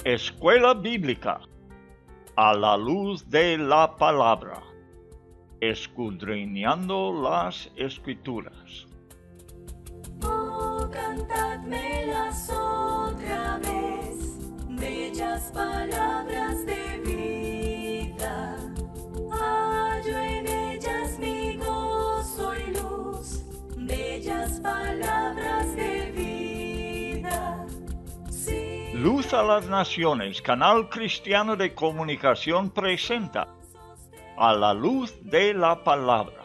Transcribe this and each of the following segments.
Escuela Bíblica a la luz de la palabra, escudriñando las Escrituras. Oh, cantadmelas otra vez, bellas palabras de vida. Hallo en ellas mi gozo y luz, bellas palabras de vida. Sí. Luz a las Naciones, canal cristiano de comunicación presenta A la luz de la palabra,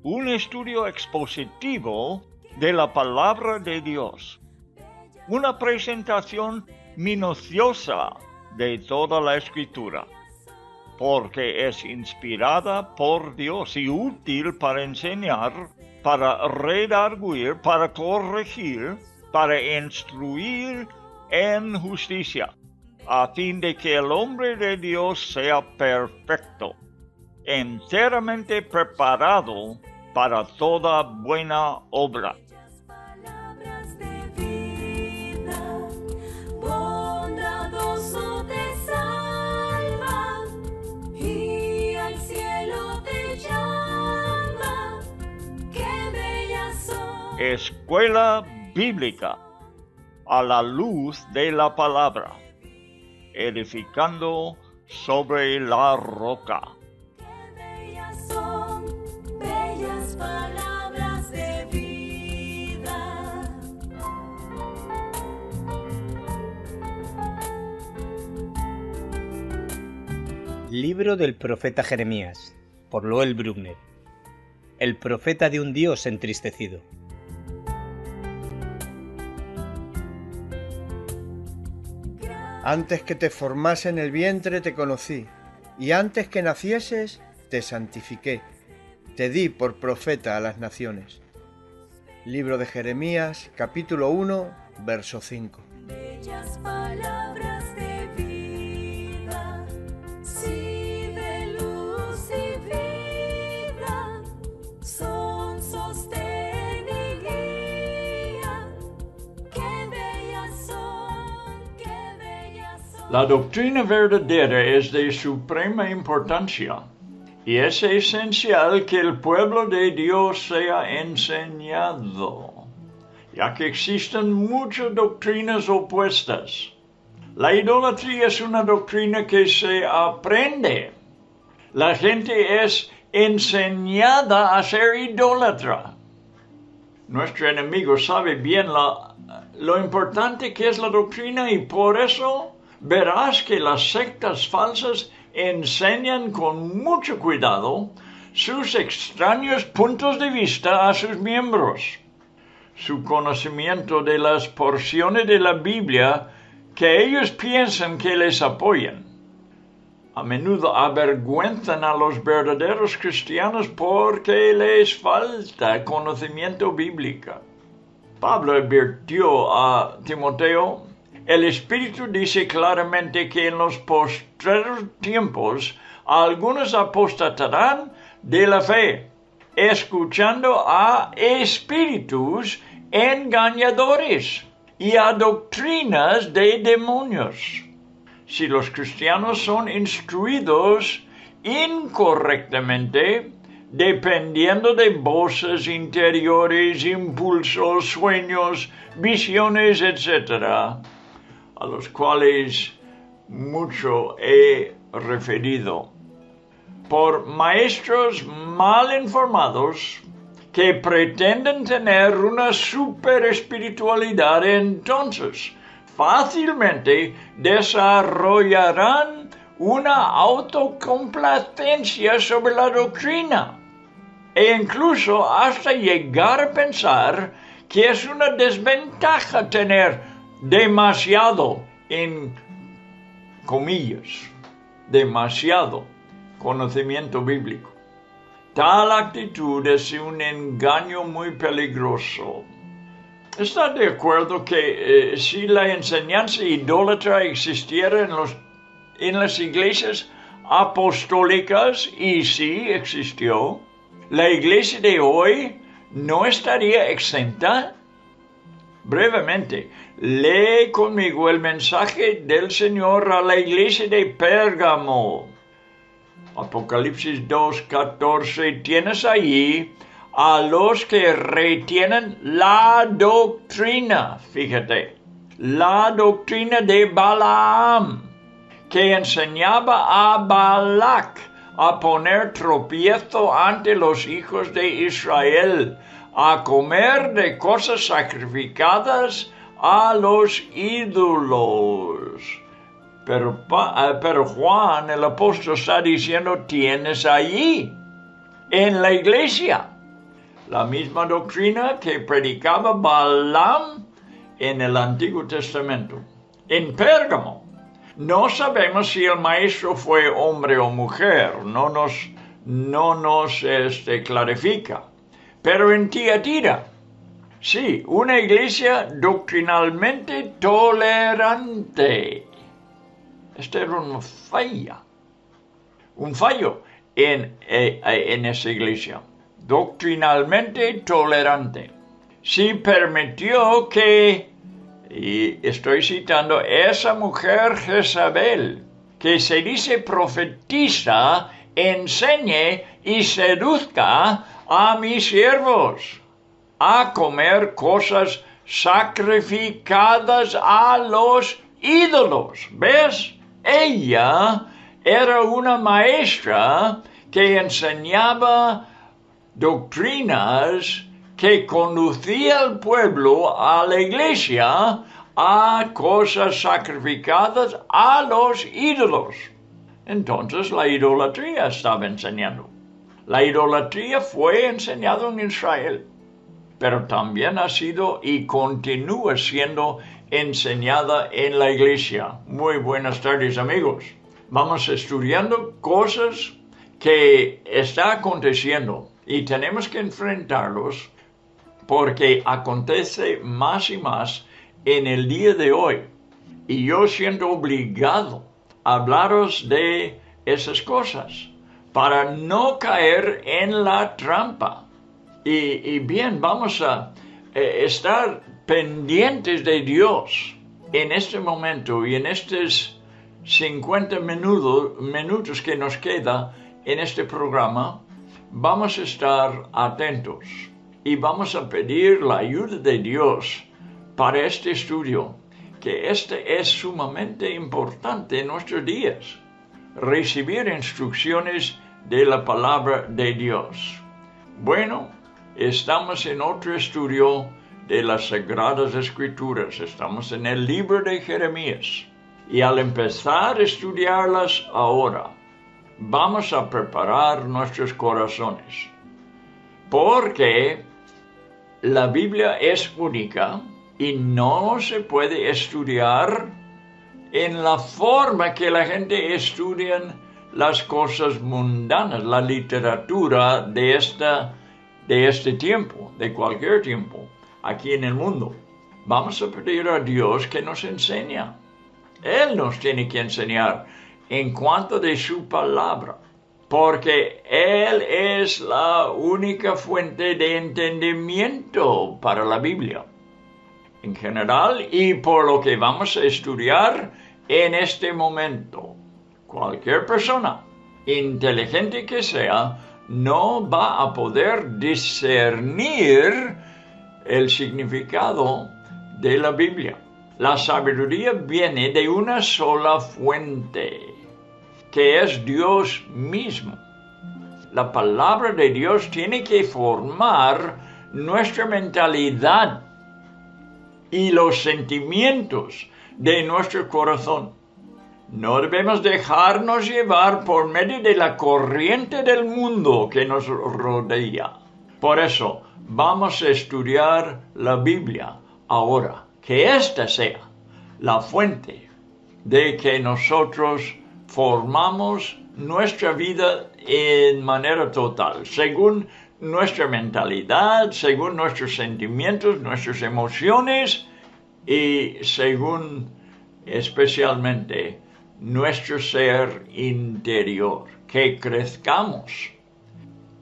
un estudio expositivo de la palabra de Dios, una presentación minuciosa de toda la Escritura, porque es inspirada por Dios y útil para enseñar, para redarguir, para corregir, para instruir en justicia, a fin de que el hombre de Dios sea perfecto, enteramente preparado para toda buena obra. Palabras de vida, bondadoso te salva y al cielo te llama. Qué bellas son. Escuela Bíblica a la luz de la palabra, edificando sobre la roca. Qué bellas son, bellas palabras de vida. Libro del profeta Jeremías, por Loel Bruckner. El profeta de un Dios entristecido. Antes que te formase en el vientre te conocí, y antes que nacieses te santifiqué, te di por profeta a las naciones. Libro de Jeremías, capítulo 1, verso 5. Bellas palabras de vida, sí, de luz y vida, son sostén y guía. Qué bellas son, qué bellas son. La doctrina verdadera es de suprema importancia y es esencial que el pueblo de Dios sea enseñado, ya que existen muchas doctrinas opuestas. La idolatría es una doctrina que se aprende. La gente es enseñada a ser idólatra. Nuestro enemigo sabe bien lo importante que es la doctrina y por eso verás que las sectas falsas enseñan con mucho cuidado sus extraños puntos de vista a sus miembros. Su conocimiento de las porciones de la Biblia que ellos piensan que les apoyan. A menudo avergüenzan a los verdaderos cristianos porque les falta conocimiento bíblico. Pablo advirtió a Timoteo: el Espíritu dice claramente que en los postreros tiempos algunos apostatarán de la fe, escuchando a espíritus engañadores y a doctrinas de demonios. Si los cristianos son instruidos incorrectamente, dependiendo de voces interiores, impulsos, sueños, visiones, etc., a los cuales mucho he referido, por maestros mal informados que pretenden tener una super espiritualidad, entonces fácilmente desarrollarán una autocomplacencia sobre la doctrina e incluso hasta llegar a pensar que es una desventaja tener demasiado, en comillas, demasiado conocimiento bíblico. Tal actitud es un engaño muy peligroso. ¿Está de acuerdo que si la enseñanza idólatra existiera en las iglesias apostólicas, y sí existió, la iglesia de hoy no estaría exenta? Brevemente, lee conmigo el mensaje del Señor a la iglesia de Pérgamo. Apocalipsis 2:14, tienes allí a los que retienen la doctrina, fíjate, la doctrina de Balaam, que enseñaba a Balac a poner tropiezo ante los hijos de Israel, a comer de cosas sacrificadas a los ídolos. Pero Juan, el apóstol, está diciendo, tienes allí, en la iglesia, la misma doctrina que predicaba Balaam en el Antiguo Testamento. En Pérgamo, no sabemos si el maestro fue hombre o mujer, no nos clarifica. Pero en Tiatira, sí, una iglesia doctrinalmente tolerante. Este era un fallo en esa iglesia, doctrinalmente tolerante. Sí permitió que, y estoy citando, esa mujer Jezabel, que se dice profetiza, enseñe y seduzca a mis siervos a comer cosas sacrificadas a los ídolos. ¿Ves? Ella era una maestra que enseñaba doctrinas que conducía al pueblo, a la iglesia, a cosas sacrificadas a los ídolos. Entonces la idolatría estaba enseñando. La idolatría fue enseñada en Israel, pero también ha sido y continúa siendo enseñada en la iglesia. Muy buenas tardes, amigos. Vamos estudiando cosas que están aconteciendo y tenemos que enfrentarlos porque acontece más y más en el día de hoy. Y yo siento obligado a hablaros de esas cosas para no caer en la trampa. Y bien, vamos a estar pendientes de Dios en este momento y en estos 50 minutos que nos queda en este programa. Vamos a estar atentos y vamos a pedir la ayuda de Dios para este estudio, que este es sumamente importante en nuestros días. Recibir instrucciones de la palabra de Dios. Bueno, estamos en otro estudio de las Sagradas Escrituras. Estamos en el libro de Jeremías. Y al empezar a estudiarlas ahora, vamos a preparar nuestros corazones. Porque la Biblia es única y no se puede estudiar en la forma que la gente estudia las cosas mundanas, la literatura de este tiempo, de cualquier tiempo, aquí en el mundo. Vamos a pedir a Dios que nos enseñe. Él nos tiene que enseñar en cuanto de su palabra, porque Él es la única fuente de entendimiento para la Biblia en general y por lo que vamos a estudiar en este momento. Cualquier persona, inteligente que sea, no va a poder discernir el significado de la Biblia. La sabiduría viene de una sola fuente, que es Dios mismo. La palabra de Dios tiene que formar nuestra mentalidad y los sentimientos de nuestro corazón. No debemos dejarnos llevar por medio de la corriente del mundo que nos rodea. Por eso, vamos a estudiar la Biblia ahora. Que esta sea la fuente de que nosotros formamos nuestra vida en manera total, según nuestra mentalidad, según nuestros sentimientos, nuestras emociones y según especialmente nuestro ser interior, que crezcamos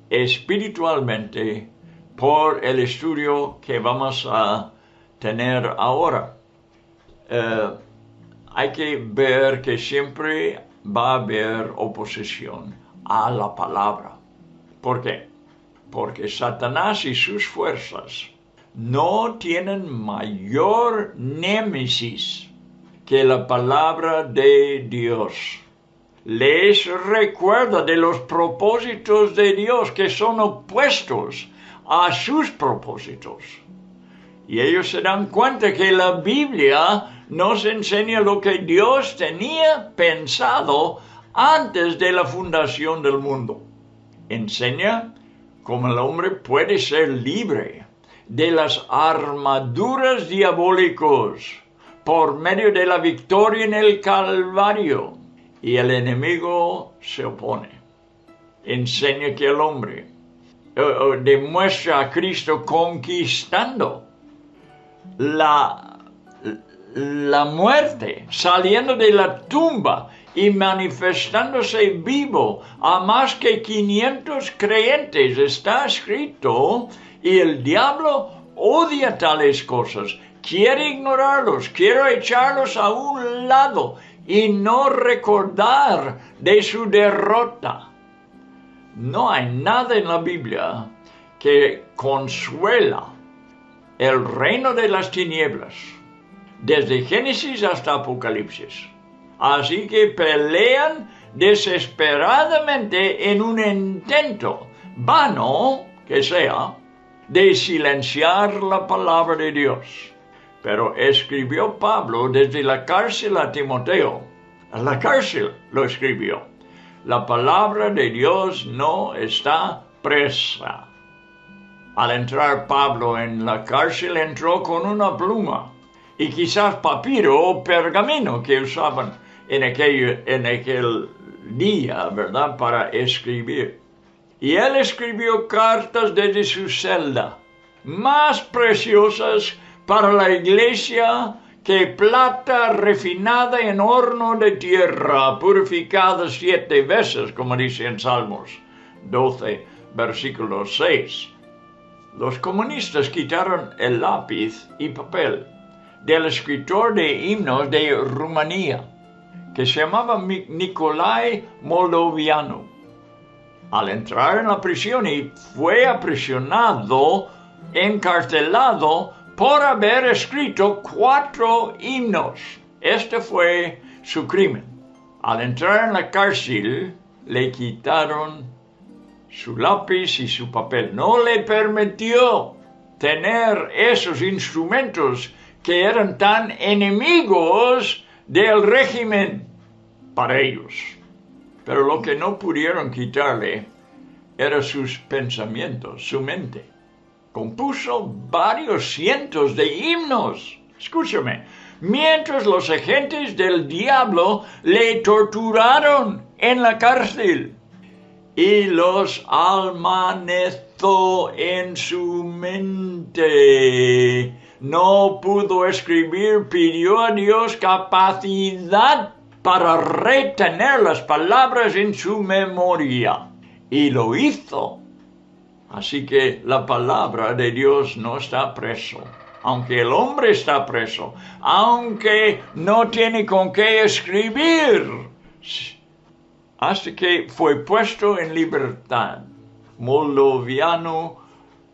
espiritualmente por el estudio que vamos a tener ahora. Hay que ver que siempre va a haber oposición a la palabra. ¿Por qué? Porque Satanás y sus fuerzas no tienen mayor némesis que la palabra de Dios. Les recuerda de los propósitos de Dios que son opuestos a sus propósitos. Y ellos se dan cuenta que la Biblia nos enseña lo que Dios tenía pensado antes de la fundación del mundo. Enseña cómo el hombre puede ser libre de las armaduras diabólicas por medio de la victoria en el Calvario. Y el enemigo se opone. Enseña que el hombre demuestra a Cristo conquistando la muerte, saliendo de la tumba y manifestándose vivo a más que 500 creyentes. Está escrito, y el diablo odia tales cosas, quiere ignorarlos, quiere echarlos a un lado y no recordar de su derrota. No hay nada en la Biblia que consuela el reino de las tinieblas, desde Génesis hasta Apocalipsis. Así que pelean desesperadamente en un intento, vano que sea, de silenciar la palabra de Dios. Pero escribió Pablo desde la cárcel a Timoteo. A la cárcel lo escribió. La palabra de Dios no está presa. Al entrar Pablo en la cárcel, entró con una pluma y quizás papiro o pergamino que usaban en aquel día, ¿verdad?, para escribir. Y él escribió cartas desde su celda, más preciosas para la iglesia que plata refinada en horno de tierra, purificada 7 veces, como dice en Salmos 12, versículo 6. Los comunistas quitaron el lápiz y papel del escritor de himnos de Rumanía, que se llamaba Nicolae Moldovianu. Al entrar en la prisión, y fue aprisionado, encarcelado, por haber escrito 4 himnos. Este fue su crimen. Al entrar en la cárcel, le quitaron su lápiz y su papel. No le permitió tener esos instrumentos que eran tan enemigos del régimen para ellos. Pero lo que no pudieron quitarle eran sus pensamientos, su mente. Compuso varios cientos de himnos. Escúchame. Mientras los agentes del diablo le torturaron en la cárcel y los almanezó en su mente. No pudo escribir, pidió a Dios capacidad para retener las palabras en su memoria. Y lo hizo. Así que la palabra de Dios no está preso. Aunque el hombre está preso. Aunque no tiene con qué escribir. Hasta que fue puesto en libertad. Moldovianu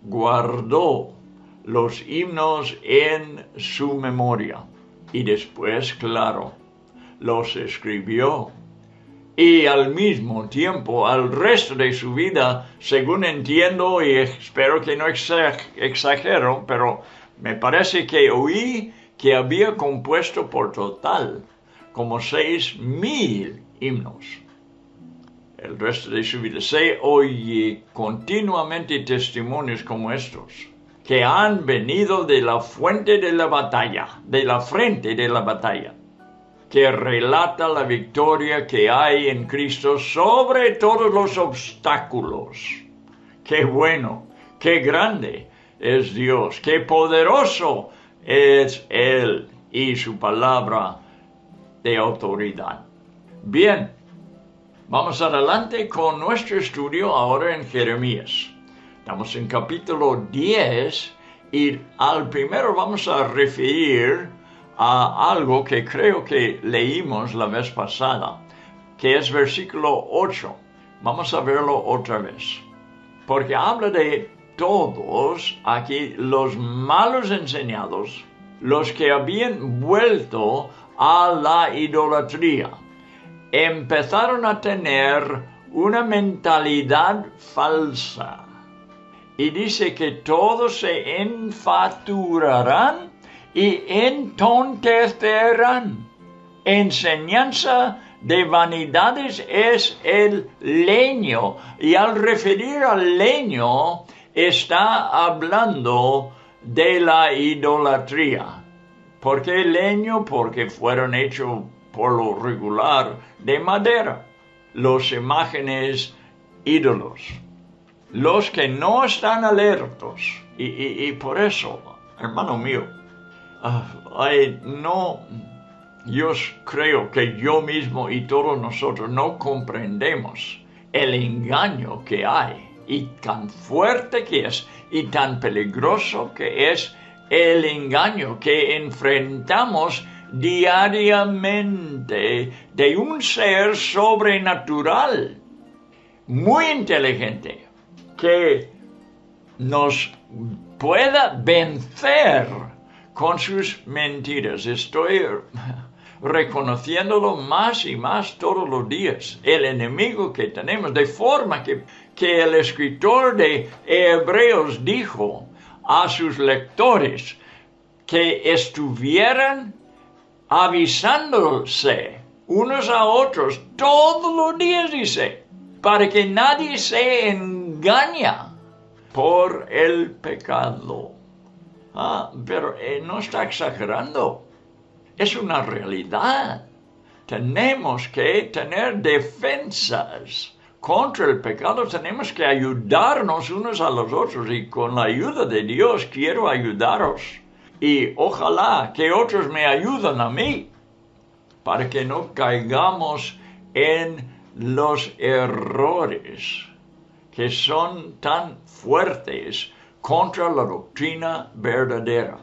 guardó los himnos en su memoria. Y después, claro, los escribió. Y al mismo tiempo, al resto de su vida, según entiendo y espero que no exagero, pero me parece que oí que había compuesto por total como 6,000 himnos. El resto de su vida se oye continuamente testimonios como estos, que han venido de la fuente de la batalla, de la frente de la batalla, que relata la victoria que hay en Cristo sobre todos los obstáculos. ¡Qué bueno! ¡Qué grande es Dios! ¡Qué poderoso es Él y su palabra de autoridad! Bien, vamos adelante con nuestro estudio ahora en Jeremías. Estamos en capítulo 10 Y al primero vamos a referir a algo que creo que leímos la vez pasada, que es versículo 8. Vamos a verlo otra vez. Porque habla de todos aquí los malos enseñados, los que habían vuelto a la idolatría. Empezaron a tener una mentalidad falsa. Y dice que todos se enfaturarán y entontecerán. Enseñanza de vanidades es el leño. Y al referir al leño, está hablando de la idolatría. ¿Por qué leño? Porque fueron hechos por lo regular de madera. Los imágenes ídolos. Los que no están alertos. Y por eso, hermano mío, yo creo que yo mismo y todos nosotros no comprendemos el engaño que hay y tan fuerte que es y tan peligroso que es el engaño que enfrentamos diariamente de un ser sobrenatural, muy inteligente, que nos pueda vencer con sus mentiras. Estoy reconociéndolo más y más todos los días, el enemigo que tenemos, de forma que el escritor de Hebreos dijo a sus lectores que estuvieran avisándose unos a otros todos los días, dice, para que nadie se engañe por el pecado. Pero no está exagerando. Es una realidad. Tenemos que tener defensas contra el pecado. Tenemos que ayudarnos unos a los otros. Y con la ayuda de Dios quiero ayudaros. Y ojalá que otros me ayuden a mí. Para que no caigamos en los errores que son tan fuertes contra la doctrina verdadera.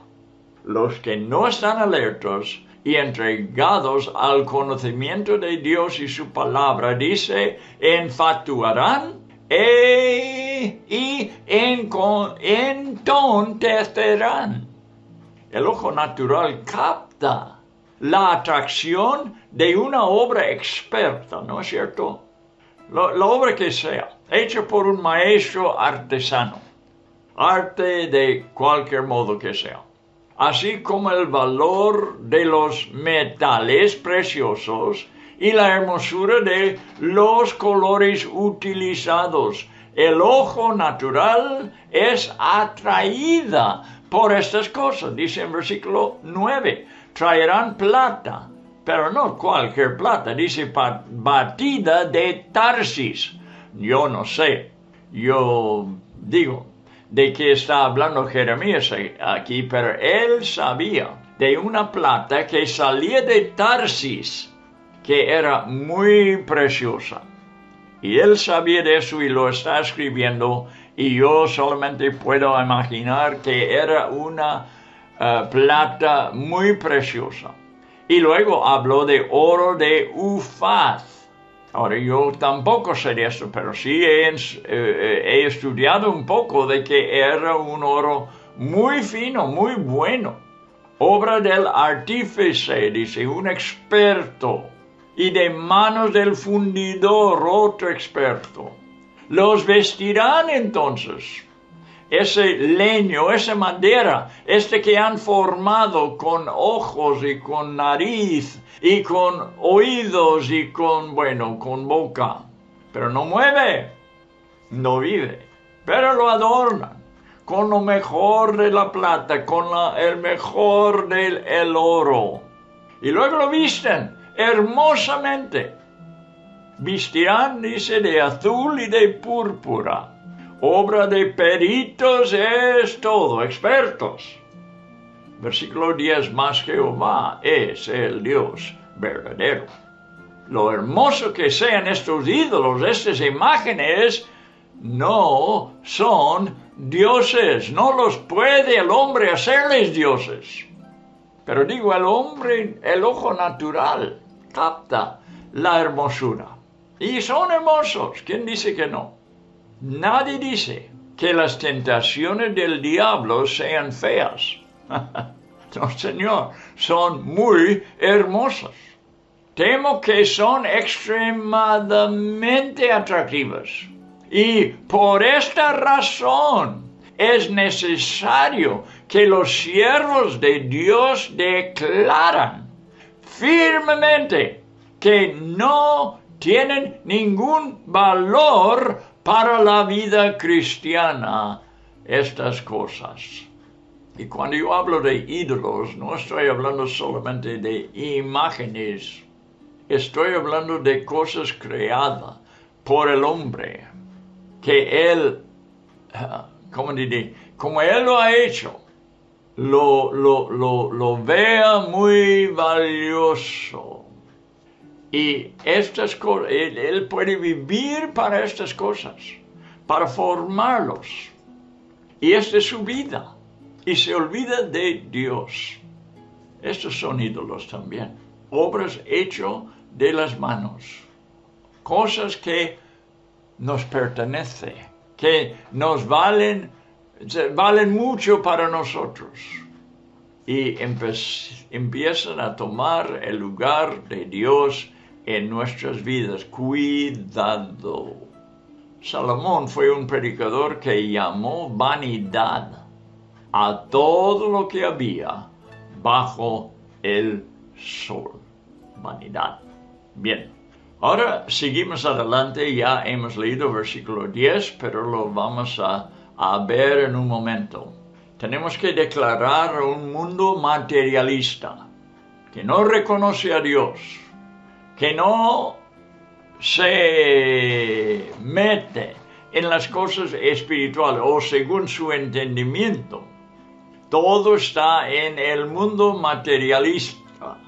Los que no están alertos y entregados al conocimiento de Dios y su palabra, dice, enfatuarán y entontecerán. El ojo natural capta la atracción de una obra experta, ¿no es cierto? La obra que sea, hecha por un maestro artesano. Arte de cualquier modo que sea. Así como el valor de los metales preciosos y la hermosura de los colores utilizados. El ojo natural es atraída por estas cosas. Dice en versículo 9, traerán plata, pero no cualquier plata, dice batida de Tarsis. Yo no sé, yo digo, de qué está hablando Jeremías aquí, pero él sabía de una plata que salía de Tarsis, que era muy preciosa. Y él sabía de eso y lo está escribiendo, y yo solamente puedo imaginar que era una plata muy preciosa. Y luego habló de oro de Ufaz. Ahora, yo tampoco sé de esto, pero sí he estudiado un poco de que era un oro muy fino, muy bueno. Obra del artífice, dice, un experto. Y de manos del fundidor, otro experto. Los vestirán entonces. Ese leño, esa madera, que han formado con ojos y con nariz y con oídos y con boca. Pero no mueve, no vive, pero lo adornan con lo mejor de la plata, con el mejor del oro. Y luego lo visten hermosamente. Vestirán, dice, de azul y de púrpura. Obra de peritos es todo, expertos. Versículo 10, más Jehová es el Dios verdadero. Lo hermoso que sean estos ídolos, estas imágenes, no son dioses, no los puede el hombre hacerles dioses. Pero digo, el hombre, el ojo natural, capta la hermosura. Y son hermosos, ¿quién dice que no? Nadie dice que las tentaciones del diablo sean feas. No, señor, son muy hermosas. Temo que son extremadamente atractivas. Y por esta razón es necesario que los siervos de Dios declaran firmemente que no tienen ningún valor para la vida cristiana estas cosas. Y cuando yo hablo de ídolos, no estoy hablando solamente de imágenes. Estoy hablando de cosas creadas por el hombre, que él, como él lo ha hecho, lo vea muy valioso. Y estas cosas, él puede vivir para estas cosas, para formarlos. Y esta es su vida. Y se olvida de Dios. Estos son ídolos también. Obras hechas de las manos. Cosas que nos pertenecen, que nos valen mucho para nosotros. Y empiezan a tomar el lugar de Dios en nuestras vidas. Cuidado. Salomón fue un predicador que llamó vanidad a todo lo que había bajo el sol. Vanidad. Bien. Ahora seguimos adelante. Ya hemos leído versículo 10, pero lo vamos a ver en un momento. Tenemos que declarar un mundo materialista, que no reconoce a Dios, que no se mete en las cosas espirituales o según su entendimiento. Todo está en el mundo materialista.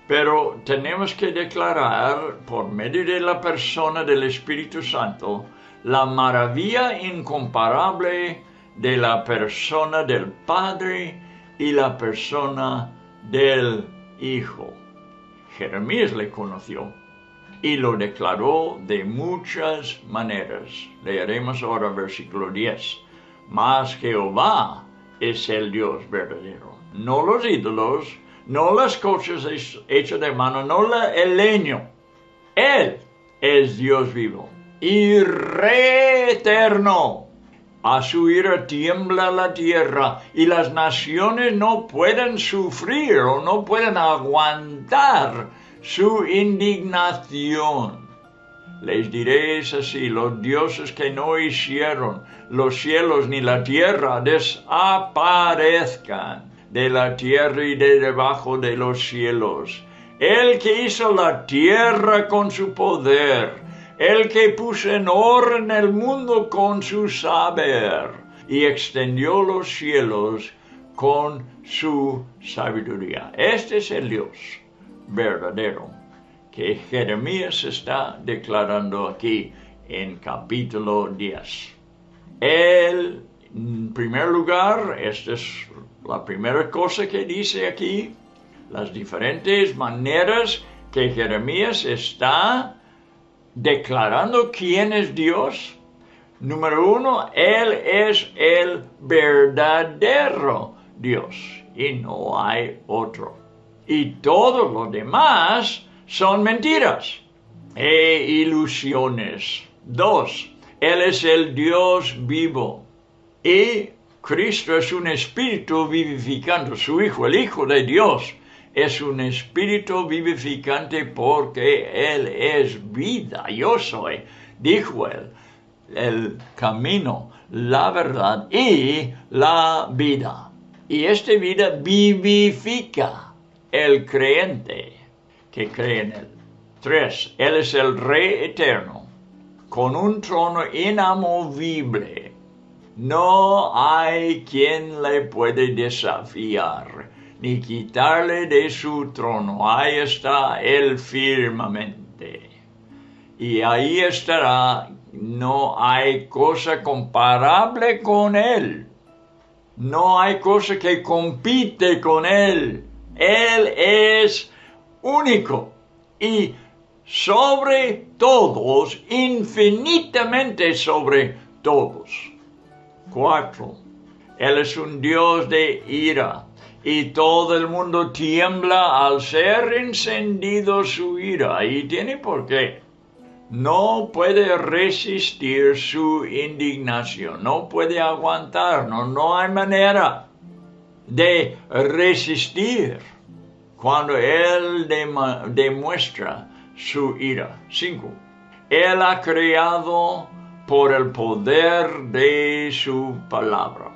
Pero tenemos que declarar por medio de la persona del Espíritu Santo la maravilla incomparable de la persona del Padre y la persona del Hijo. Jeremías le conoció y lo declaró de muchas maneras. Leeremos ahora versículo 10. Mas Jehová es el Dios verdadero, no los ídolos, no las cosas hechas de mano, no el leño. Él es Dios vivo y Rey eterno. A su ira tiembla la tierra y las naciones no pueden sufrir o no pueden aguantar su indignación. Les diréis así: los dioses que no hicieron los cielos ni la tierra desaparezcan de la tierra y de debajo de los cielos. El que hizo la tierra con su poder, el que puso en orden el mundo con su saber y extendió los cielos con su sabiduría. Este es el Dios verdadero que Jeremías está declarando aquí en capítulo 10. En primer lugar, esta es la primera cosa que dice aquí, las diferentes maneras que Jeremías está declarando quién es Dios. Número 1, Él es el verdadero Dios y no hay otro. Y todo lo demás son mentiras e ilusiones. 2, Él es el Dios vivo y Cristo es un espíritu vivificante. Su Hijo, el Hijo de Dios, es un espíritu vivificante porque Él es vida. Yo soy, dijo Él, el camino, la verdad y la vida. Y esta vida vivifica el creyente que cree en Él. 3, Él es el Rey eterno, con un trono inamovible. No hay quien le puede desafiar, ni quitarle de su trono. Ahí está Él firmemente. Y ahí estará no hay cosa comparable con Él. No hay cosa que compite con Él. Él es único y sobre todos, infinitamente sobre todos. 4. Él es un Dios de ira y todo el mundo tiembla al ser encendido su ira. Y tiene por qué. No puede resistir su indignación, no puede aguantar, no hay manera de resistir cuando Él demuestra su ira. 5. Él ha creado por el poder de su palabra.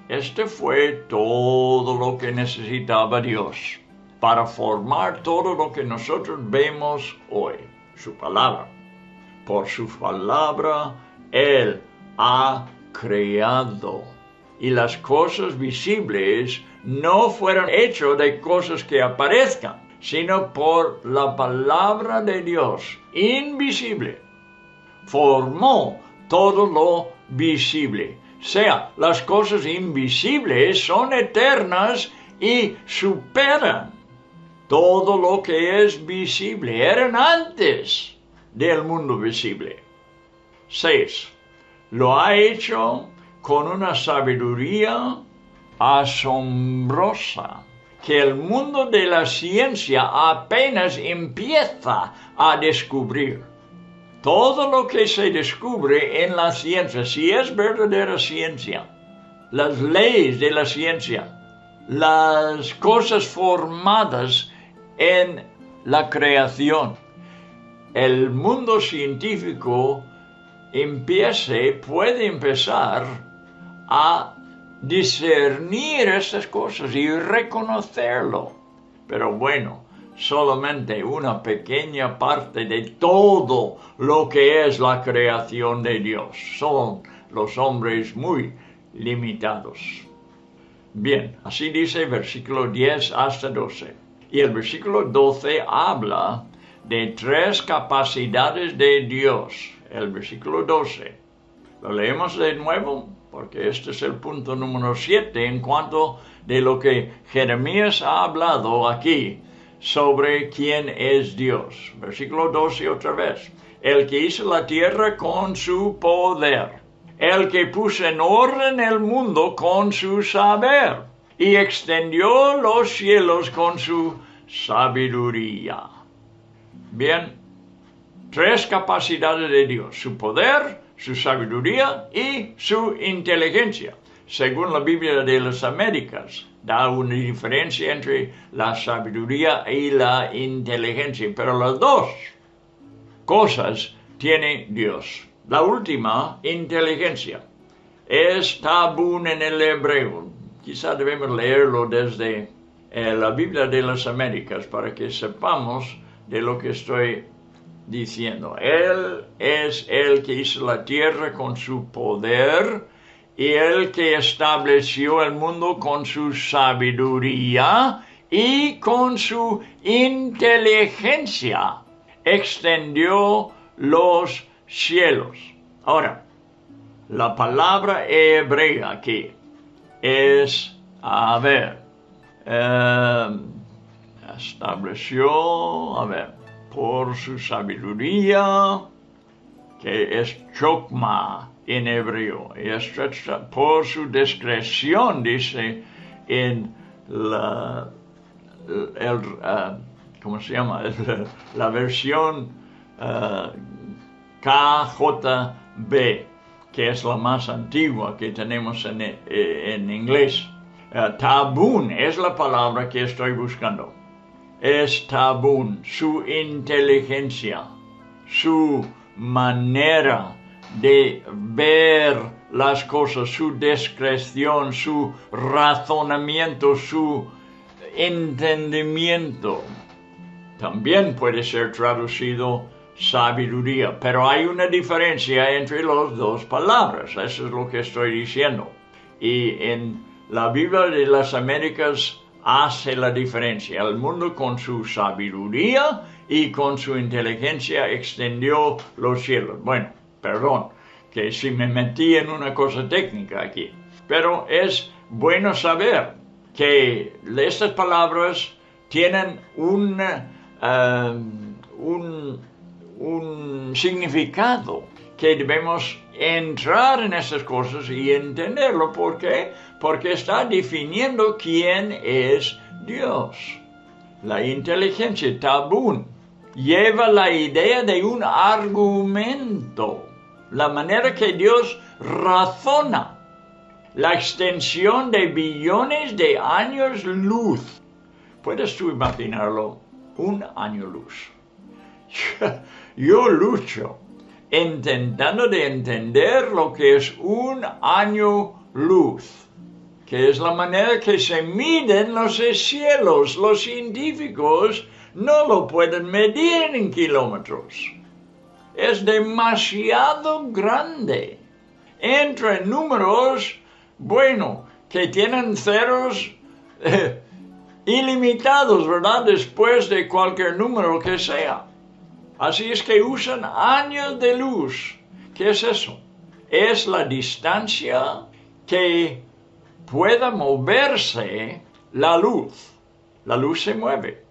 Este fue todo lo que necesitaba Dios para formar todo lo que nosotros vemos hoy, su palabra. Por su palabra, Él ha creado. Y las cosas visibles no fueron hechas de cosas que aparezcan, sino por la palabra de Dios, invisible. Formó todo lo visible. O sea, las cosas invisibles son eternas y superan todo lo que es visible. Eran antes del mundo visible. 6. Lo ha hecho con una sabiduría asombrosa que el mundo de la ciencia apenas empieza a descubrir. Todo lo que se descubre en la ciencia, si es verdadera ciencia, las leyes de la ciencia, las cosas formadas en la creación, el mundo científico puede empezar a discernir estas cosas y reconocerlo. Pero bueno, solamente una pequeña parte de todo lo que es la creación de Dios. Son los hombres muy limitados. Bien, así dice versículo 10 hasta 12. Y el versículo 12 habla de 3 capacidades de Dios. El versículo 12. Lo leemos de nuevo porque este es el punto número 7 en cuanto de lo que Jeremías ha hablado aquí sobre quién es Dios. Versículo 12 otra vez. El que hizo la tierra con su poder. El que puso en orden el mundo con su saber. Y extendió los cielos con su sabiduría. Bien, 3 capacidades de Dios. Su poder, su sabiduría y su inteligencia. Según la Biblia de las Américas, da una diferencia entre la sabiduría y la inteligencia. Pero las dos cosas tiene Dios. La última, inteligencia, es tabún en el hebreo. Quizá debemos leerlo desde la Biblia de las Américas para que sepamos de lo que estoy diciendo. Él es el que hizo la tierra con su poder y el que estableció el mundo con su sabiduría y con su inteligencia extendió los cielos. Ahora, la palabra hebrea aquí es, estableció, por su sabiduría, que es chokma en hebreo, y por su discreción, dice en ¿cómo se llama? La versión KJB, que es la más antigua que tenemos en inglés. Tabún es la palabra que estoy buscando. Es tabún, su inteligencia, su manera de ver las cosas, su discreción, su razonamiento, su entendimiento. También puede ser traducido sabiduría, pero hay una diferencia entre las dos palabras, eso es lo que estoy diciendo. Y en la Biblia de las Américas hace la diferencia. El mundo con su sabiduría y con su inteligencia extendió los cielos. Bueno, Perdón, que si me metí en una cosa técnica aquí. Pero es bueno saber que estas palabras tienen un significado, que debemos entrar en estas cosas y entenderlo. ¿Por qué? Porque está definiendo quién es Dios. La inteligencia, tabún, lleva la idea de un argumento, la manera que Dios razona, la extensión de billones de años luz. ¿Puedes tú imaginarlo? Un año luz. Yo lucho intentando de entender lo que es un año luz, que es la manera que se miden los cielos. Los científicos no lo pueden medir en kilómetros. Es demasiado grande. Entra en números, bueno, que tienen ceros ilimitados, ¿verdad? Después de cualquier número que sea. Así es que usan años de luz. ¿Qué es eso? Es la distancia que pueda moverse la luz. La luz se mueve,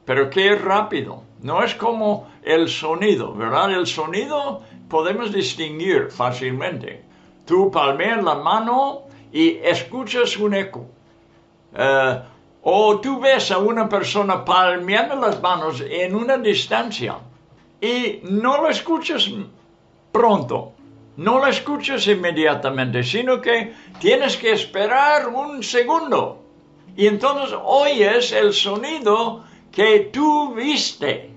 pero qué rápido. No es como el sonido, ¿verdad? El sonido podemos distinguir fácilmente. Tú palmeas la mano y escuchas un eco. O tú ves a una persona palmeando las manos en una distancia y no lo escuchas pronto, no lo escuchas inmediatamente, sino que tienes que esperar un segundo. Y entonces oyes el sonido que tú viste.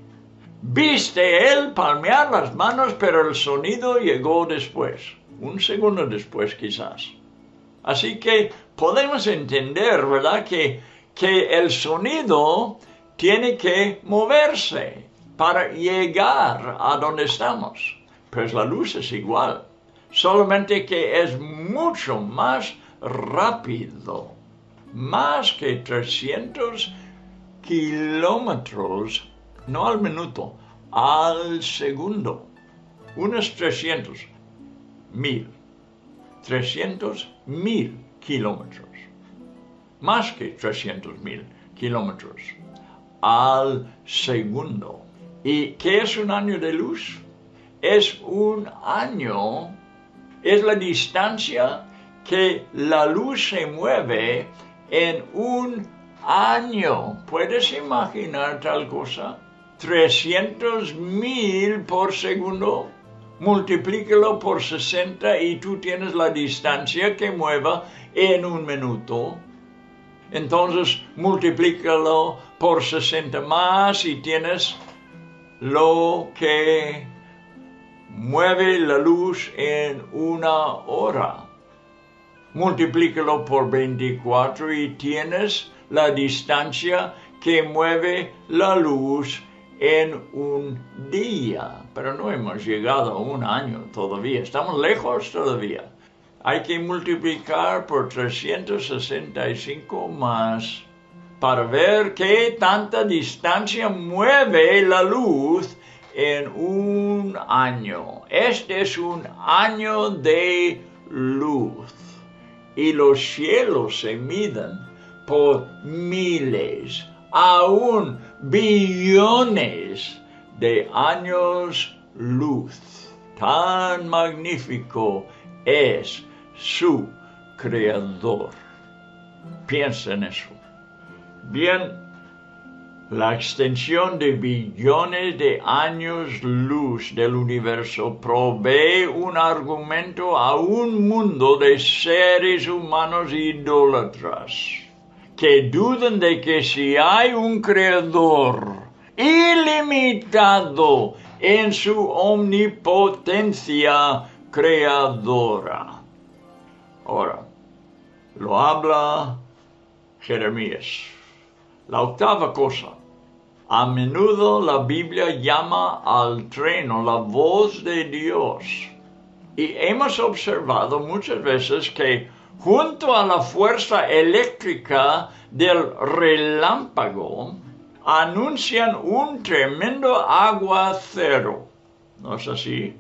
Viste él palmear las manos, pero el sonido llegó después, un segundo después quizás. Así que podemos entender, ¿verdad?, que el sonido tiene que moverse para llegar a donde estamos. Pues la luz es igual, solamente que es mucho más rápido, más que 300 kilómetros, no al minuto, al segundo. Unos 300.000 kilómetros. Más que 300.000 kilómetros al segundo. ¿Y qué es un año de luz? Es un año, es la distancia que la luz se mueve en un año. ¿Puedes imaginar tal cosa? 300.000 por segundo. Multiplícalo por 60 y tú tienes la distancia que mueva en un minuto. Entonces multiplícalo por 60 más y tienes lo que mueve la luz en una hora. Multiplícalo por 24 y tienes la distancia que mueve la luz en un día. Pero no hemos llegado a un año todavía, estamos lejos todavía. Hay que multiplicar por 365 más para ver qué tanta distancia mueve la luz en un año. Este es un año de luz. Y los cielos se miden por miles, aún billones de años luz. Tan magnífico es su creador. Piensa en eso. Bien, la extensión de billones de años luz del universo provee un argumento a un mundo de seres humanos idólatras que dudan de que si hay un creador ilimitado en su omnipotencia creadora. Ahora, lo habla Jeremías. La octava cosa. A menudo la Biblia llama al trueno la voz de Dios. Y hemos observado muchas veces que junto a la fuerza eléctrica del relámpago anuncian un tremendo aguacero. ¿No es así?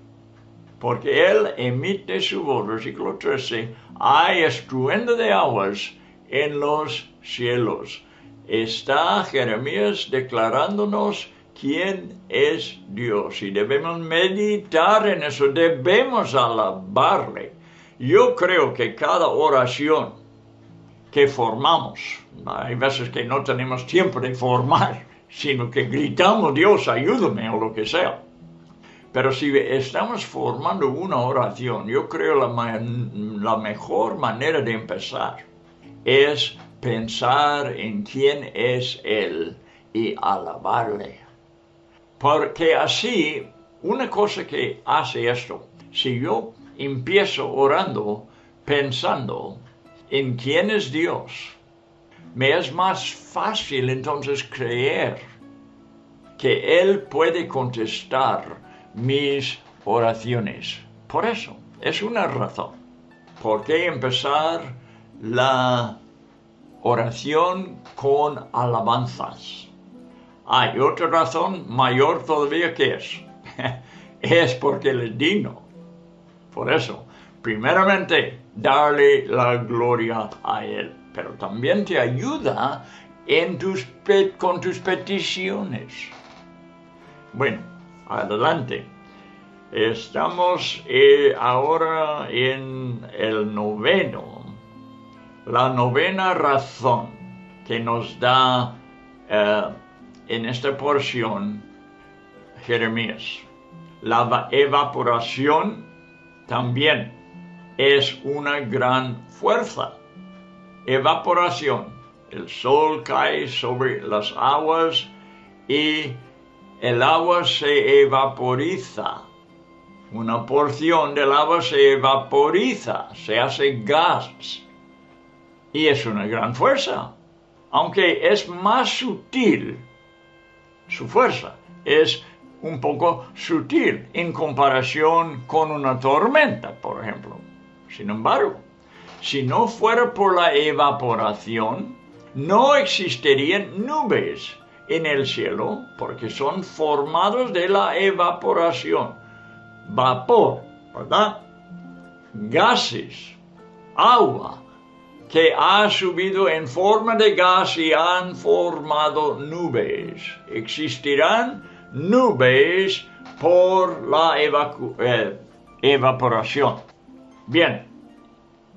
porque Él emite su voz. Versículo 13, hay estruendo de aguas en los cielos. Está Jeremías declarándonos quién es Dios y debemos meditar en eso, debemos alabarle. Yo creo que cada oración que formamos, hay veces que no tenemos tiempo de formar, sino que gritamos, Dios, ayúdame, o lo que sea. Pero si estamos formando una oración, yo creo la mejor manera de empezar es pensar en quién es Él y alabarle. Porque así, una cosa que hace esto, si yo empiezo orando, pensando en quién es Dios, me es más fácil entonces creer que Él puede contestar mis oraciones. Por eso, es una razón. ¿Por qué empezar la oración con alabanzas? Hay otra razón mayor todavía que es. Es porque Él es digno. Por eso, primeramente, darle la gloria a Él. Pero también te ayuda con tus peticiones. Bueno, adelante. Estamos ahora en el noveno. La novena razón que nos da en esta porción Jeremías. La evaporación también es una gran fuerza. Evaporación. El sol cae sobre las aguas y el agua se evaporiza. Una porción del agua se evaporiza, se hace gas. Y es una gran fuerza. Aunque es más sutil, su fuerza es un poco sutil en comparación con una tormenta, por ejemplo. Sin embargo, si no fuera por la evaporación, no existirían nubes en el cielo, porque son formados de la evaporación. Vapor, ¿verdad? Gases, agua, que ha subido en forma de gas y han formado nubes. Existirán nubes por la evaporación. Bien,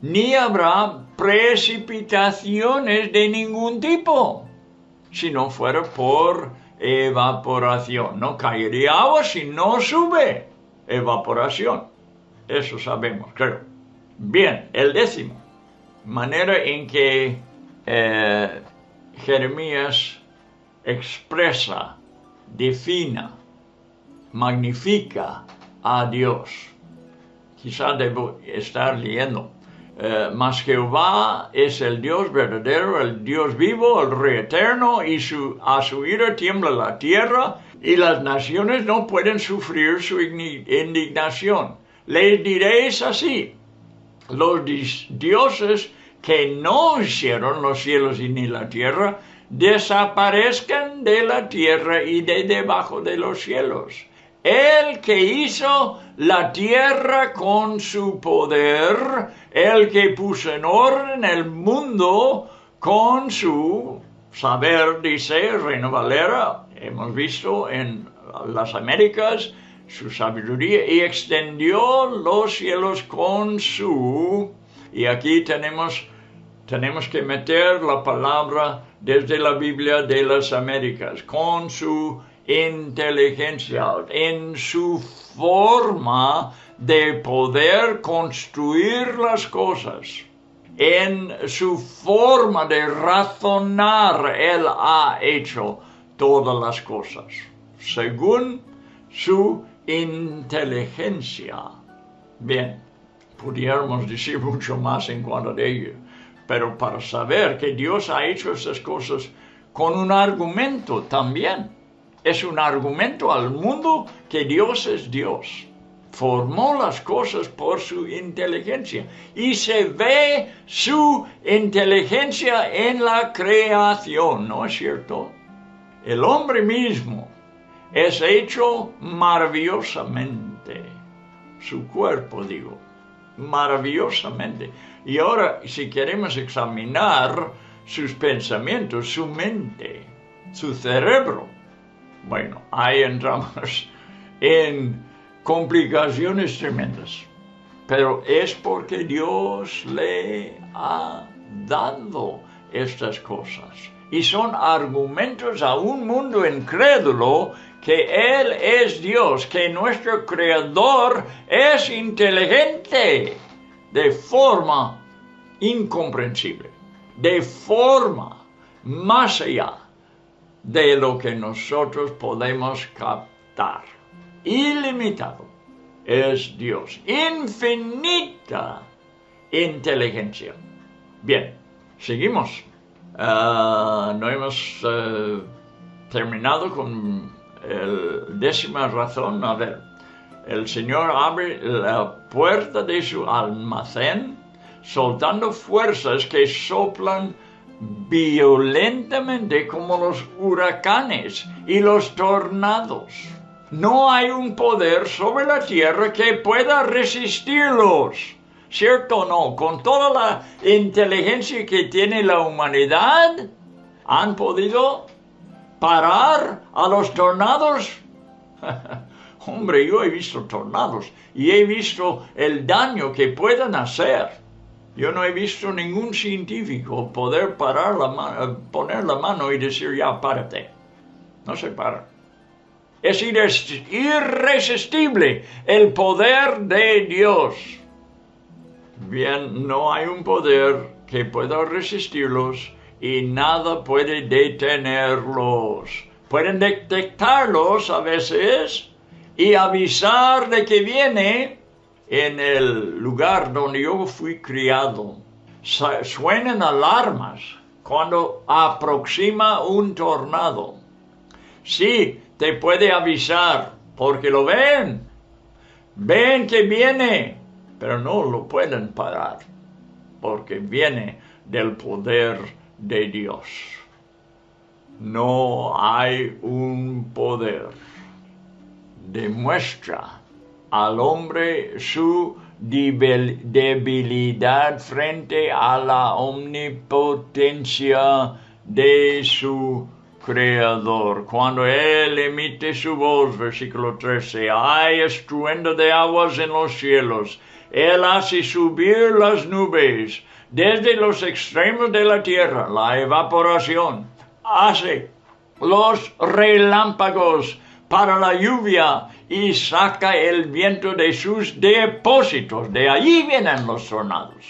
ni habrá precipitaciones de ningún tipo si no fuera por evaporación. No caería agua si no sube evaporación. Eso sabemos, creo. Bien, el décimo. Manera en que Jeremías expresa, defina, magnifica a Dios. Quizá debo estar leyendo. Mas Jehová es el Dios verdadero, el Dios vivo, el Rey eterno, y a su ira tiembla la tierra, y las naciones no pueden sufrir su indignación. Les diréis así: los dioses que no hicieron los cielos y ni la tierra, desaparezcan de la tierra y de debajo de los cielos. El que hizo la tierra con su poder, el que puso en orden el mundo con su saber, dice Reina Valera, hemos visto en las Américas, su sabiduría, y extendió los cielos con su... Y aquí tenemos que meter la palabra desde la Biblia de las Américas, con su inteligencia, en su forma de poder construir las cosas, en su forma de razonar. Él ha hecho todas las cosas según su inteligencia. Bien, pudiéramos decir mucho más en cuanto a ello, pero para saber que Dios ha hecho estas cosas con un argumento también. Es un argumento al mundo que Dios es Dios. Formó las cosas por su inteligencia. Y se ve su inteligencia en la creación, ¿no es cierto? El hombre mismo es hecho maravillosamente. su cuerpo, digo, maravillosamente. Y ahora, si queremos examinar sus pensamientos, su mente, su cerebro, bueno, ahí entramos en complicaciones tremendas. Pero es porque Dios le ha dado estas cosas. Y son argumentos a un mundo incrédulo que Él es Dios, que nuestro Creador es inteligente de forma incomprensible, de forma más allá de lo que nosotros podemos captar. Ilimitado es Dios, infinita inteligencia. Bien, seguimos. No hemos terminado con la 10ª razón. A ver, el Señor abre la puerta de su almacén, soltando fuerzas que soplan violentamente como los huracanes y los tornados. No hay un poder sobre la tierra que pueda resistirlos. ¿Cierto o no? Con toda la inteligencia que tiene la humanidad, ¿han podido parar a los tornados? Hombre, yo he visto tornados y he visto el daño que pueden hacer. Yo no he visto ningún científico poder parar poner la mano y decir, ya, párate. No se para. Es irresistible el poder de Dios. Bien, no hay un poder que pueda resistirlos y nada puede detenerlos. Pueden detectarlos a veces y avisar de que viene. En el lugar donde yo fui criado, suenan alarmas cuando aproxima un tornado. Sí, te puede avisar porque lo ven. Ven que viene, pero no lo pueden parar porque viene del poder de Dios. No hay un poder. Demuestra al hombre su debilidad frente a la omnipotencia de su Creador. Cuando Él emite su voz, versículo 13, hay estruendo de aguas en los cielos. Él hace subir las nubes desde los extremos de la tierra, la evaporación. Hace los relámpagos para la lluvia y saca el viento de sus depósitos. De allí vienen los tornados.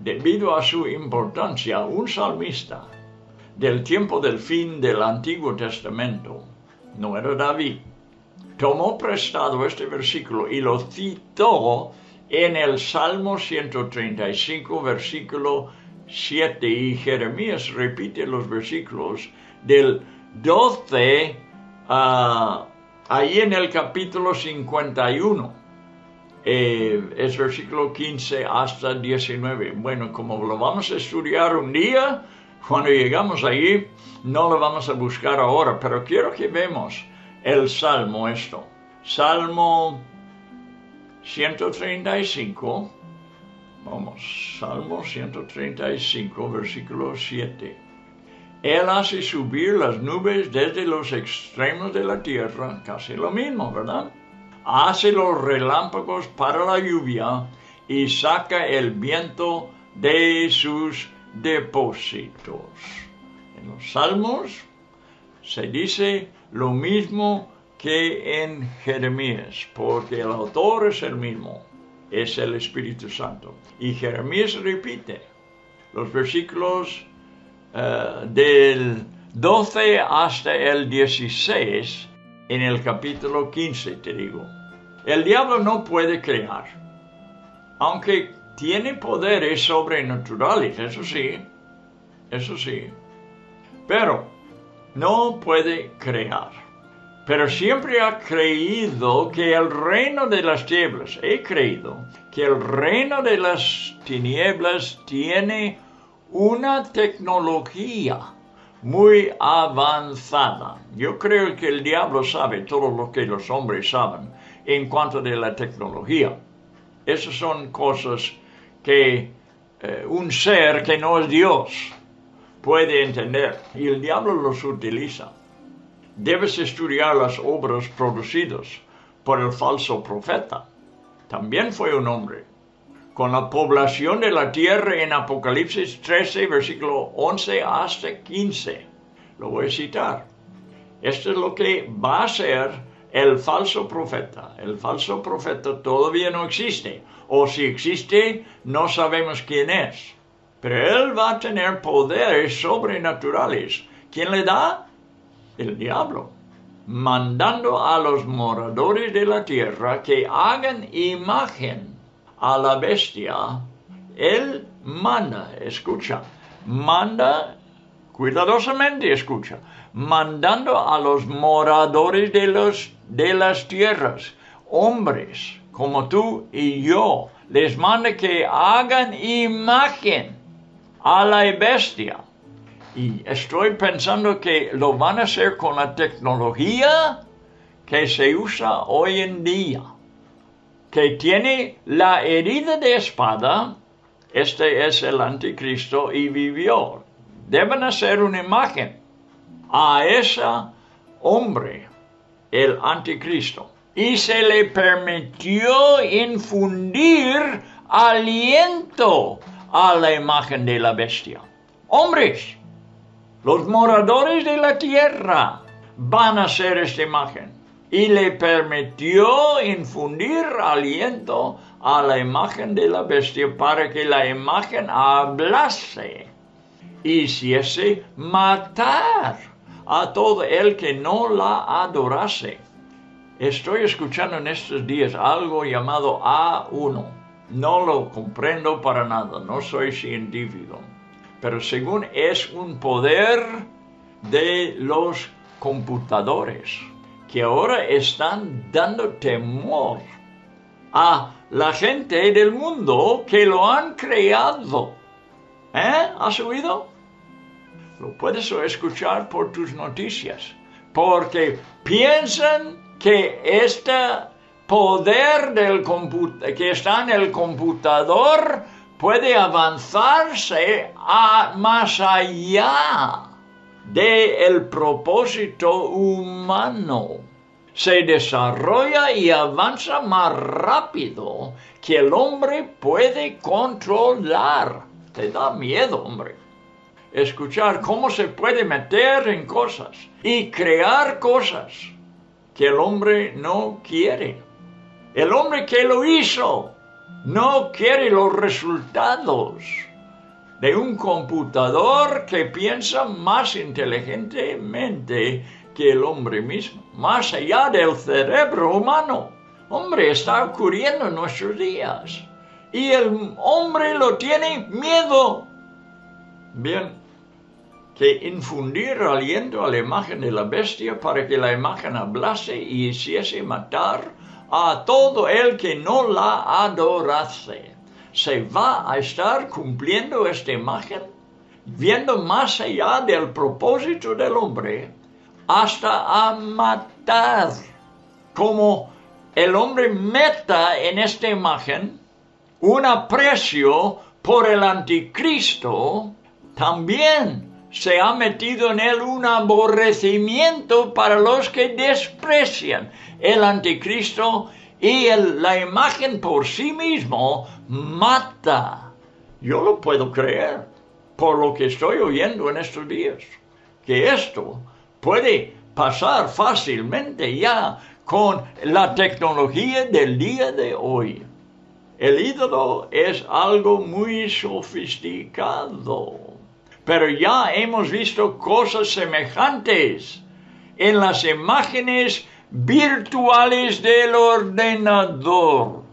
Debido a su importancia, un salmista del tiempo del fin del Antiguo Testamento, no era David, tomó prestado este versículo y lo citó en el Salmo 135, versículo 7, y Jeremías repite los versículos del 12 ahí en el capítulo 51, es versículo 15 hasta 19. Bueno, como lo vamos a estudiar un día, cuando llegamos allí, no lo vamos a buscar ahora, pero quiero que vemos el Salmo esto. Salmo 135, vamos, Salmo 135, versículo 7. Él hace subir las nubes desde los extremos de la tierra, casi lo mismo, ¿verdad? Hace los relámpagos para la lluvia y saca el viento de sus depósitos. En los Salmos se dice lo mismo que en Jeremías, porque el autor es el mismo, es el Espíritu Santo. Y Jeremías repite los versículos del 12 hasta el 16 en el capítulo 15, te digo. El diablo no puede crear, aunque tiene poderes sobrenaturales, eso sí, pero no puede crear. Pero siempre ha creído que el reino de las tinieblas, tiene una tecnología muy avanzada. Yo creo que el diablo sabe todo lo que los hombres saben en cuanto de la tecnología. Esas son cosas que un ser que no es Dios puede entender, y el diablo los utiliza. Debes estudiar las obras producidas por el falso profeta. También fue un hombre. Con la población de la tierra en Apocalipsis 13, versículo 11 hasta 15. Lo voy a citar. Esto es lo que va a ser el falso profeta. El falso profeta todavía no existe. O si existe, no sabemos quién es. Pero él va a tener poderes sobrenaturales. ¿Quién le da? El diablo. Mandando a los moradores de la tierra que hagan imagen a la bestia. Él manda, escucha, manda, cuidadosamente escucha, mandando a los moradores de las tierras, hombres como tú y yo, les manda que hagan imagen a la bestia. Y estoy pensando que lo van a hacer con la tecnología que se usa hoy en día, que tiene la herida de espada. Este es el anticristo y vivió. Deben hacer una imagen a ese hombre, el anticristo. Y se le permitió infundir aliento a la imagen de la bestia. Hombres, los moradores de la tierra van a hacer esta imagen. Y le permitió infundir aliento a la imagen de la bestia para que la imagen hablase. Hiciese matar a todo el que no la adorase. Estoy escuchando en estos días algo llamado A1. No lo comprendo para nada, no soy científico. Pero según es un poder de los computadores que ahora están dando temor a la gente del mundo que lo han creado. ¿Has oído? Lo puedes escuchar por tus noticias. Porque piensan que este poder que está en el computador puede avanzarse más allá del propósito humano. Se desarrolla y avanza más rápido que el hombre puede controlar. Te da miedo, hombre, escuchar cómo se puede meter en cosas y crear cosas que el hombre no quiere. El hombre que lo hizo no quiere los resultados de un computador que piensa más inteligentemente que el hombre mismo, más allá del cerebro humano. Hombre, está ocurriendo en nuestros días y el hombre lo tiene miedo. Bien, que infundir aliento a la imagen de la bestia para que la imagen hablase y hiciese matar a todo el que no la adorase. Se va a estar cumpliendo esta imagen, viendo más allá del propósito del hombre, hasta a matar. Como el hombre meta en esta imagen un aprecio por el anticristo, también se ha metido en él un aborrecimiento para los que desprecian el anticristo, y la imagen por sí mismo mata. Yo lo puedo creer por lo que estoy oyendo en estos días, que esto puede pasar fácilmente ya con la tecnología del día de hoy. El ídolo es algo muy sofisticado, pero ya hemos visto cosas semejantes en las imágenes virtuales del ordenador.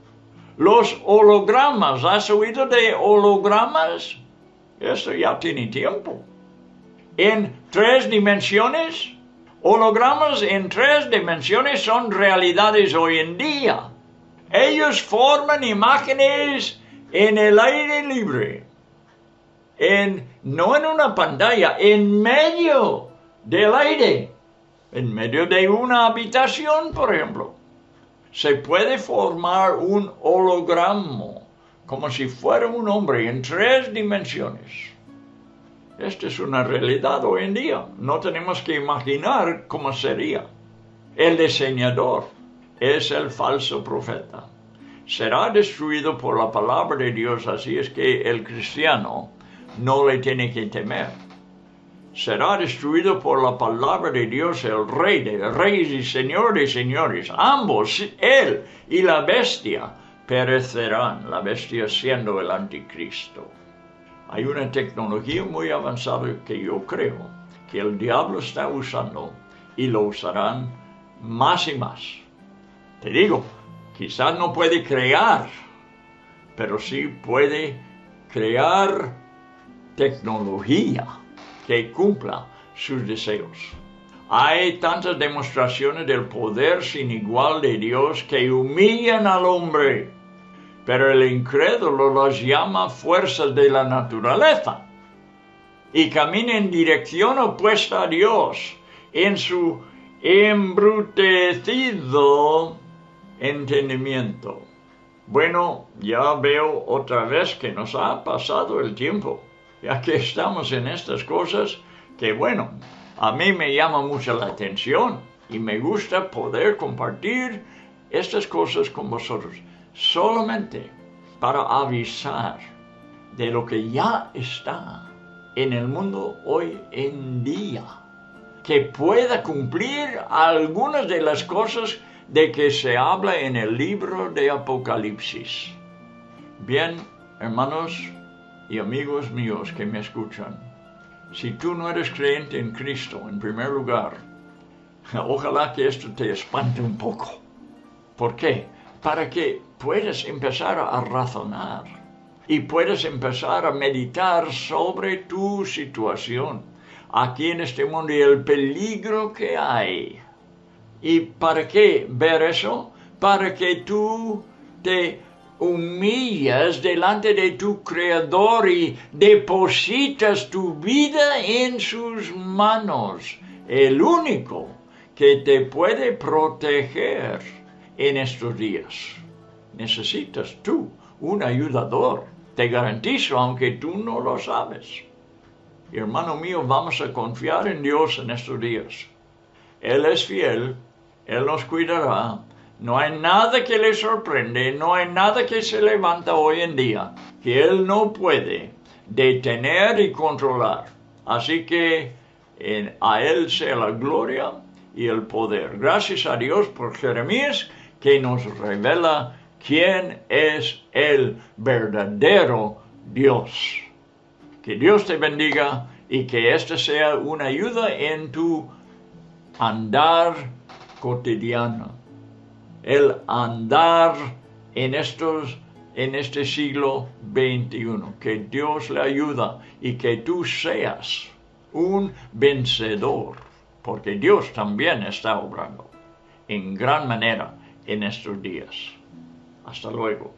Los hologramas, ¿has oído de hologramas? Eso ya tiene tiempo. En 3 dimensiones, hologramas en 3 dimensiones son realidades hoy en día. Ellos forman imágenes en el aire libre, no en una pantalla, en medio del aire, en medio de una habitación, por ejemplo. Se puede formar un holograma, como si fuera un hombre en 3 dimensiones. Esta es una realidad hoy en día. No tenemos que imaginar cómo sería. El diseñador es el falso profeta. Será destruido por la palabra de Dios, así es que el cristiano no le tiene que temer. Será destruido por la palabra de Dios el Rey de Reyes y Señor de Señores. Ambos, él y la bestia, perecerán, la bestia siendo el anticristo. Hay una tecnología muy avanzada que yo creo que el diablo está usando y lo usarán más y más. Te digo, quizás no puede crear, pero sí puede crear tecnología que cumpla sus deseos. Hay tantas demostraciones del poder sin igual de Dios que humillan al hombre, pero el incrédulo los llama fuerzas de la naturaleza y camina en dirección opuesta a Dios en su embrutecido entendimiento. Bueno, ya veo otra vez que nos ha pasado el tiempo, ya que estamos en estas cosas que, bueno, a mí me llama mucho la atención y me gusta poder compartir estas cosas con vosotros, solamente para avisar de lo que ya está en el mundo hoy en día, que pueda cumplir algunas de las cosas de que se habla en el libro de Apocalipsis. Bien, hermanos y amigos míos que me escuchan, si tú no eres creyente en Cristo, en primer lugar, ojalá que esto te espante un poco. ¿Por qué? Para que puedas empezar a razonar y puedas empezar a meditar sobre tu situación aquí en este mundo y el peligro que hay. ¿Y para qué ver eso? Para que tú te humillas delante de tu Creador y depositas tu vida en sus manos, el único que te puede proteger en estos días. Necesitas tú un ayudador, te garantizo, aunque tú no lo sabes. Hermano mío, vamos a confiar en Dios en estos días. Él es fiel, Él nos cuidará. No hay nada que le sorprende, no hay nada que se levanta hoy en día que Él no puede detener y controlar. Así que a Él sea la gloria y el poder. Gracias a Dios por Jeremías, que nos revela quién es el verdadero Dios. Que Dios te bendiga y que esta sea una ayuda en tu andar cotidiano. El andar en este siglo XXI. Que Dios le ayuda y que tú seas un vencedor, porque Dios también está obrando en gran manera en estos días. Hasta luego.